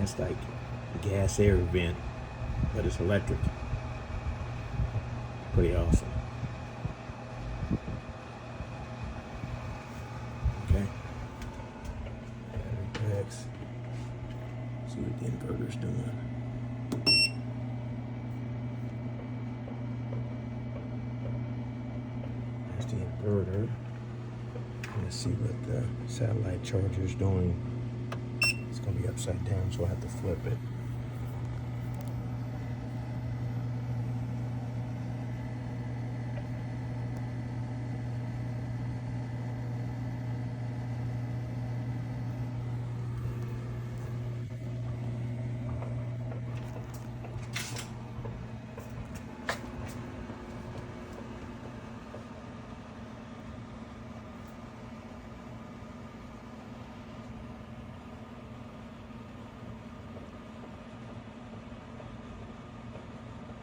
It's like a gas air vent, but it's electric. Pretty awesome. Okay. Battery packs. See what the inverter's doing. There's the inverter. Let's see what the satellite charger is doing. It's gonna be upside down, so I have to flip it.